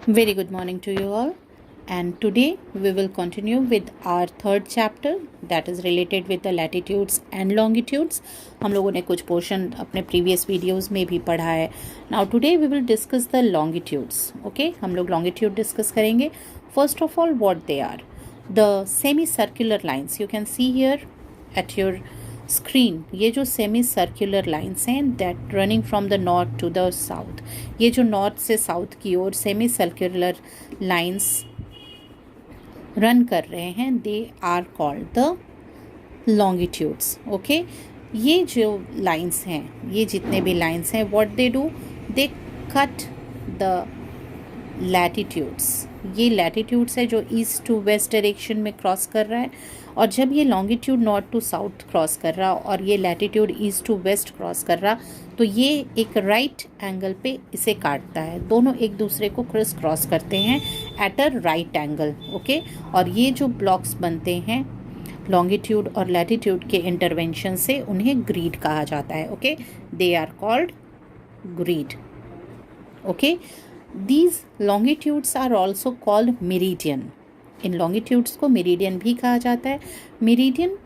Very good morning to you all. And today we will continue with our third chapter that is related with the latitudes and longitudes. हम लोगों ने कुछ portion अपने previous videos में भी पढ़ा है. Now today we will discuss the longitudes. Okay, हम लोग longitude डिस्कस करेंगे. First of all, what they are. The semicircular lines you can see here at your screen. ये जो सेमी सर्कुलर लाइन्स हैं that running from the north to the south, ये जो north से south की ओर semi circular lines run कर रहे हैं, they are called the longitudes. Okay, ये जो लाइन्स हैं, ये जितने भी लाइन्स हैं, what they do, they cut the latitudes. ये लैटिट्यूड्स है जो ईस्ट टू वेस्ट डायरेक्शन में क्रॉस कर रहा है, और जब ये longitude north to south cross कर रहा और ये latitude east to west cross कर रहा, तो ये एक राइट एंगल पे इसे काटता है. दोनों एक दूसरे को क्रिस क्रॉस करते हैं at a right angle. Okay, और ये जो ब्लॉक्स बनते हैं लॉन्गिट्यूड और लैटिट्यूड के इंटरवेंशन से, उन्हें ग्रीड कहा जाता है. Okay, they are called grid. Okay, these longitudes are also called meridian. इन longitudes को मेरिडियन भी कहा जाता है. Meridian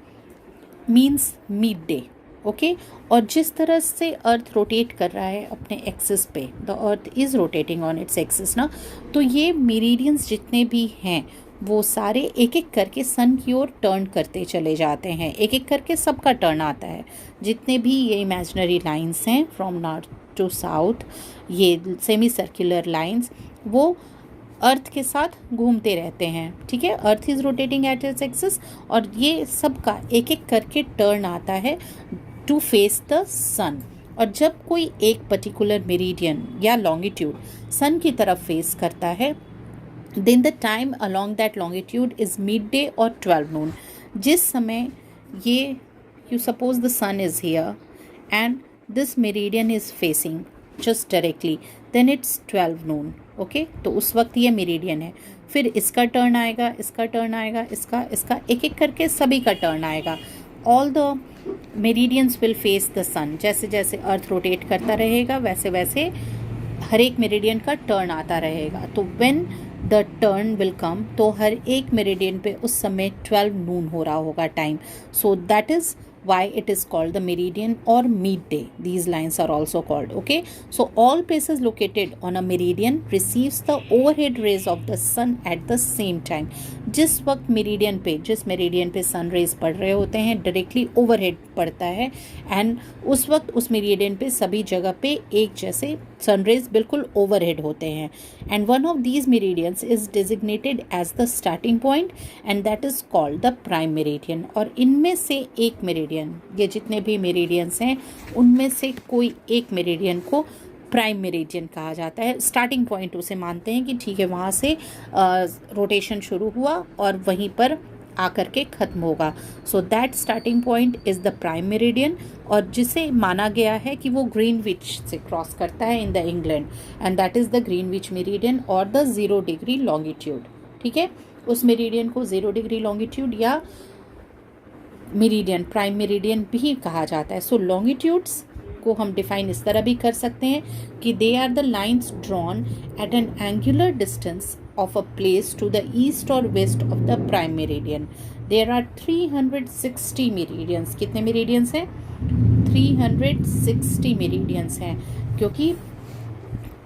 means mid day. Okay, और जिस तरह से अर्थ रोटेट कर रहा है अपने एक्सिस पे, the earth is rotating on its axis ना, तो ये मेरिडियंस जितने भी हैं वो सारे एक एक करके सन की ओर टर्न करते चले जाते हैं. एक एक करके सबका टर्न आता है. जितने भी ये इमेजिनरी लाइंस हैं फ्रॉम नॉर्थ टू साउथ, ये सेमी सर्कुलर लाइंस, वो अर्थ के साथ घूमते रहते हैं. ठीक है, earth is rotating at its axis, और ये सबका एक एक करके टर्न आता है टू फेस द सन. और जब कोई एक पर्टिकुलर मेरिडियन या लॉन्गिट्यूड सन की तरफ फेस करता है, then the time along that longitude is mid day और 12 नून. जिस समय ये, you suppose the sun is here and this meridian is facing just directly, then it's 12 noon. Okay, तो उस वक्त ये मेरिडियन है. फिर इसका टर्न आएगा, इसका टर्न आएगा, इसका एक एक करके सभी का टर्न आएगा. All the meridians will face the sun. जैसे जैसे अर्थ रोटेट करता रहेगा वैसे वैसे हर एक मेरिडियन का टर्न आता रहेगा. तो when the turn will come, तो हर एक मेरिडियन पे उस समय 12 नून हो रहा होगा time. So that is why it is called the meridian or midday. These lines are also called. Okay, so all places located on a meridian receives the overhead rays of the sun at the same time. जिस वक्त meridian पे, जिस meridian पे sun rays पड़ रहे होते हैं, directly overhead पड़ता है, एंड उस वक्त उस मेरिडियन पे सभी जगह पे एक जैसे सन रेज बिल्कुल ओवरहेड होते हैं. And one of these meridians is designated as the starting point, and that is called the prime meridian. और इनमें से एक मेरिडियन, ये जितने भी मेरिडियंस हैं उनमें से कोई एक मेरिडियन को प्राइम मेरिडियन कहा जाता है. स्टार्टिंग पॉइंट उसे मानते हैं कि ठीक है, वहाँ से रोटेशन शुरू हुआ और वहीं पर आकर के ख़त्म होगा. So that starting point is the prime meridian, और जिसे माना गया है कि वो ग्रीनविच से क्रॉस करता है in the England, and that is the Greenwich meridian और द 0 डिग्री लॉन्गिट्यूड. ठीक है, उस मेरिडियन को 0 डिग्री लॉन्गिट्यूड या मेरिडियन, प्राइम मेरिडियन भी कहा जाता है. सो लॉन्गिट्यूड्स को हम डिफाइन इस तरह भी कर सकते हैं कि they are the lines drawn at an angular distance of a place to the east और west of the prime meridian. There are 360 meridians. कितने मेरिडियंस हैं? 360 मेरिडियंस हैं, क्योंकि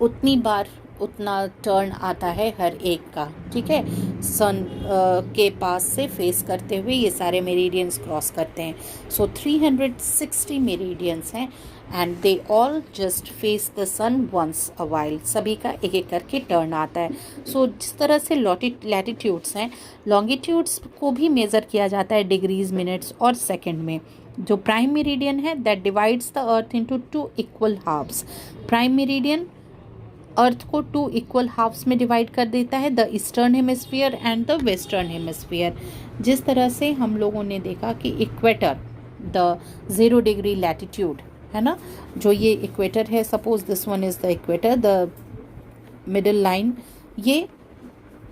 उतनी बार उतना टर्न आता है हर एक का. ठीक है, सन के पास से फेस करते हुए ये सारे मेरिडियंस क्रॉस करते हैं. सो 360 मेरिडियंस हैं, and they all just face the sun once a while. सभी का एक एक करके टर्न आता है. सो जिस तरह से लैटिट्यूड्स हैं, लॉन्गिट्यूड्स को भी मेज़र किया जाता है डिग्रीज, मिनट्स और सेकेंड में. जो प्राइम मेरिडियन है that divides the earth into 2 equal halves. Prime meridian earth को 2 इक्वल हाफ्स में डिवाइड कर देता है, the eastern hemisphere and the western hemisphere. जिस तरह से हम लोगों ने देखा कि इक्वेटर, द 0 डिग्री लैटिट्यूड है ना, जो ये इक्वेटर है, suppose this one is the equator, the middle line, ये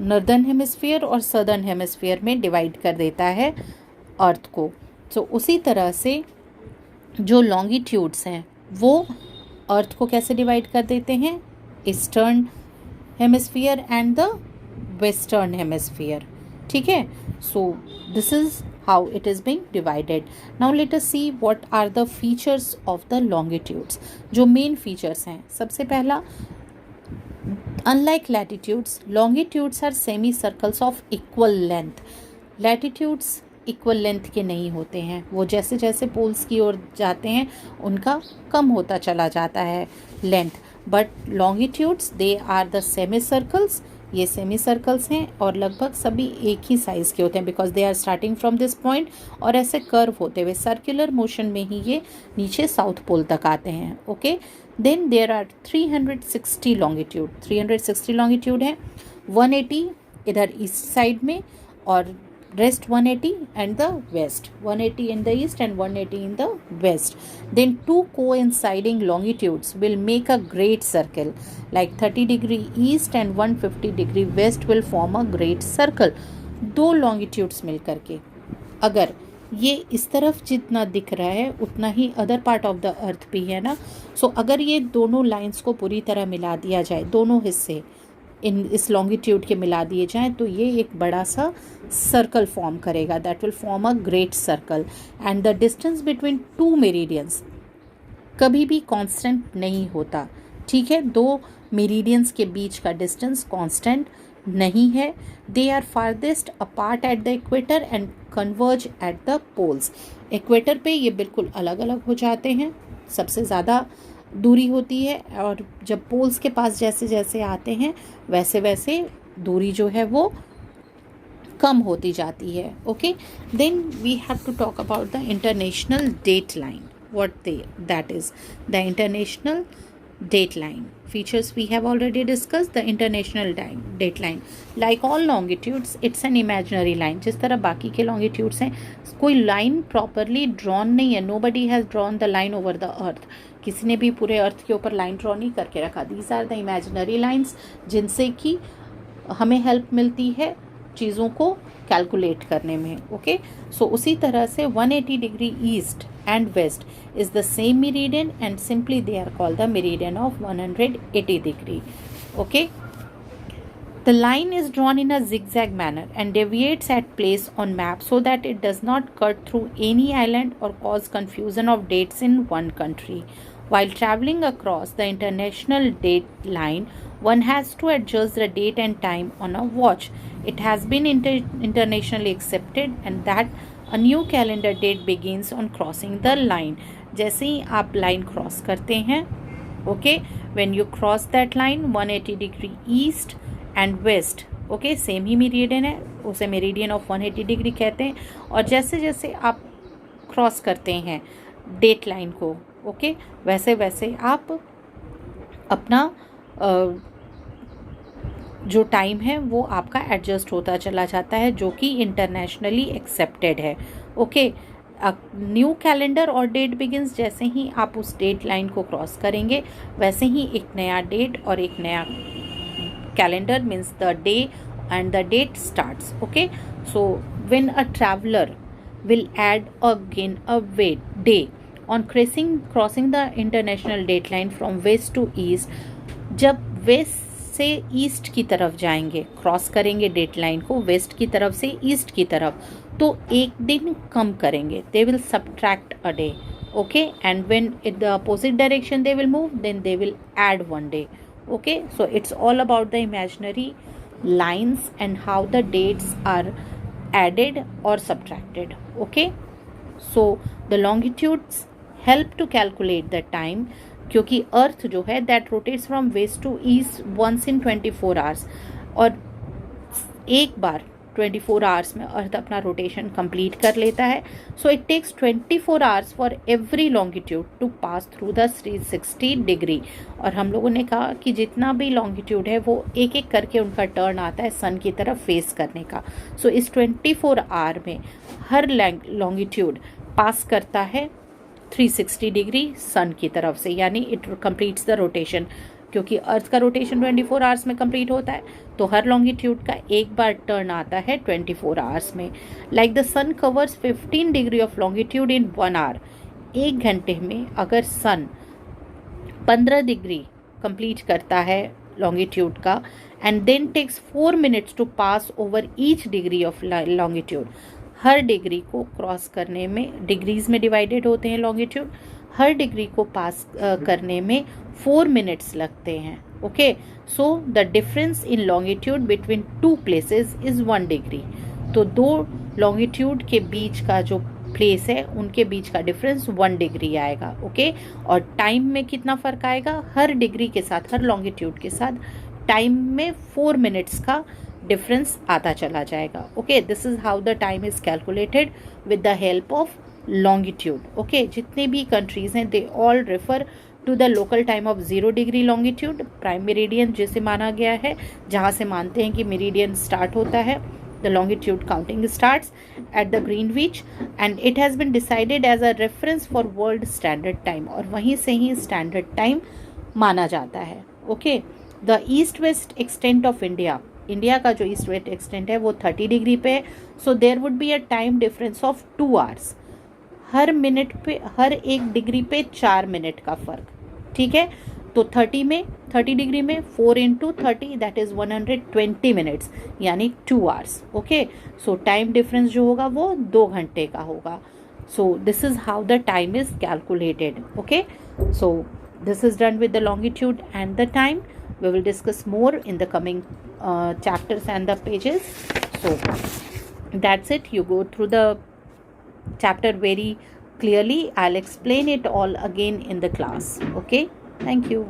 नॉर्दर्न हेमिस्फीयर और सदर्न हेमिस्फीयर में डिवाइड कर देता है अर्थ को. तो उसी तरह से जो लॉन्गिट्यूड्स हैं वो अर्थ को कैसे डिवाइड कर देते हैं? Eastern hemisphere and the western hemisphere, ठीक है। So this is how it is being divided. Now let us see what are the features of the longitudes. जो main features हैं, सबसे पहला, unlike latitudes, longitudes are semicircles of equal length. latitudes equal length के नहीं होते हैं, वो जैसे जैसे पोल्स की ओर जाते हैं उनका कम होता चला जाता है length, but longitudes they are the semi circles, ये सेमी सर्कल्स हैं और लगभग सभी एक ही साइज़ के होते हैं because they are starting from this point और ऐसे कर्व होते हुए सर्कुलर मोशन में ही ये नीचे साउथ पोल तक आते हैं। Okay, then there are 360 longitude, 360 longitude है, 180 इधर ईस्ट साइड में और rest 180 and the west, 180 in the east and 180 in the west. Then two coinciding longitudes will make a great circle, like 30 degree east and 150 degree west will form a great circle. दो longitudes मिल करके अगर ये इस तरफ जितना दिख रहा है उतना ही other part of the earth भी है ना, सो अगर ये दोनों लाइंस को पूरी तरह मिला दिया जाए, दोनों हिस्से इस लॉन्गिट्यूड के मिला दिए जाएं तो ये एक बड़ा सा सर्कल फॉर्म करेगा, that will form a great circle. And the distance between two meridians कभी भी कांस्टेंट नहीं होता, ठीक है, दो मेरिडियंस के बीच का डिस्टेंस कांस्टेंट नहीं है। They are farthest apart at the equator and converge at the poles. Equator पे ये बिल्कुल अलग अलग हो जाते हैं, सबसे ज़्यादा दूरी होती है, और जब पोल्स के पास जैसे जैसे आते हैं वैसे वैसे दूरी जो है वो कम होती जाती है। Okay, then we have to talk about the international date line, what that is the international date line. Features we have already discussed. The international date line, like all longitudes, it's an imaginary line. जिस तरह बाकी के longitudes हैं, कोई line properly drawn नहीं है, nobody has drawn the line over the earth. किसी ने भी पूरे अर्थ के ऊपर लाइन ड्रॉ नहीं करके रखा। These are the imaginary lines जिनसे कि हमें हेल्प मिलती है चीज़ों को कैलकुलेट करने में। ओके, सो उसी तरह से 180 degree east and west is the same meridian and simply they are called the meridian of 180 degree. Okay, the line is drawn in a zigzag manner and deviates at place on map so that it does not cut through any island or cause confusion of dates in one country. While traveling across the international date line, one has to adjust the date and time on a watch. It has been internationally accepted and that a new calendar date begins on crossing the line. जैसे ही आप line cross करते हैं, okay, when you cross that line 180 degree east and west, okay, same ही meridian है, उसे meridian of 180 degree कहते हैं। और जैसे जैसे आप क्रॉस करते हैं डेट लाइन को, ओके, वैसे वैसे आप अपना जो टाइम है वो आपका एडजस्ट होता चला जाता है, जो कि इंटरनेशनली एक्सेप्टेड है। ओके, न्यू कैलेंडर और डेट बिगिंस, जैसे ही आप उस डेट लाइन को क्रॉस करेंगे वैसे ही एक नया डेट और एक नया calendar means the day and the date starts. Okay, so when a traveller will add again a day on crossing the international date line from west to east, जब west से east की तरफ जाएंगे, cross करेंगे date line को waste की तरफ से ईस्ट की तरफ, तो एक दिन कम करेंगे, they will subtract a day. Okay, and when in the opposite direction they will move, then they will add one day. Okay, so it's all about the imaginary lines and how the dates are added और subtracted. Okay, so the longitudes help to calculate the time, क्योंकि earth जो है that rotates from west to east once in 24 hours, और एक बार 24 hours में अर्थ अपना rotation complete कर लेता है। So it takes 24 hours for every longitude to pass through the 360 degree. और हम लोगों ने कहा कि जितना भी लॉन्गिट्यूड है वो एक एक करके उनका टर्न आता है सन की तरफ फेस करने का। सो इस 24 आवर में हर लॉन्गिट्यूड पास करता है 360 डिग्री सन की तरफ से, यानी इट कंप्लीट्स द रोटेशन। क्योंकि अर्थ का रोटेशन 24 आवर्स में कंप्लीट होता है, तो हर लॉन्गिट्यूड का एक बार टर्न आता है 24 आवर्स में। Like the sun covers 15 degree of longitude in 1 hour. एक घंटे में अगर सन 15 डिग्री कंप्लीट करता है longitude का, and then takes 4 minutes to pass over each degree of longitude. Her degree को क्रॉस करने में, डिग्रीज में डिवाइडेड होते हैं लॉन्गिट्यूड, हर डिग्री को पास करने में 4 मिनट्स लगते हैं. Okay, so the difference in longitude between two places is 1 degree. तो दो लॉन्गिट्यूड के बीच का जो प्लेस है उनके बीच का डिफरेंस 1 डिग्री आएगा. ओके, और टाइम में कितना फ़र्क आएगा, हर डिग्री के साथ, हर लॉन्गिट्यूड के साथ टाइम में 4 मिनट्स का डिफरेंस आता चला जाएगा. Okay, this is how the time is calculated with the help of longitude. Okay, जितने भी कंट्रीज हैं they all refer to the local time of 0 degree longitude, prime meridian जिसे माना गया है, जहाँ से मानते हैं कि मेरिडियन स्टार्ट होता है. The longitude counting starts at the Greenwich and it has been decided as a reference for world standard time, और वहीं से ही standard time माना जाता है. Okay, the east west extent of India, India का जो ईस्ट वेस्ट एक्सटेंट है वो 30 डिग्री पे है. So there would be a time difference of 2 hours. हर मिनट पे, हर एक डिग्री पे 4 मिनट का फ़र्क. ठीक है, तो 30 डिग्री में 4 into 30 दैट इज़ 120 मिनट्स, यानी 2 hours. ओके, सो टाइम डिफरेंस जो होगा वो 2 घंटे का होगा. So this is how the time is calculated. Okay, so this is done with the longitude and the time. We will discuss more in the coming chapters and the pages. So that's it. You go through the chapter very clearly. I'll explain it all again in the class. Okay, thank you.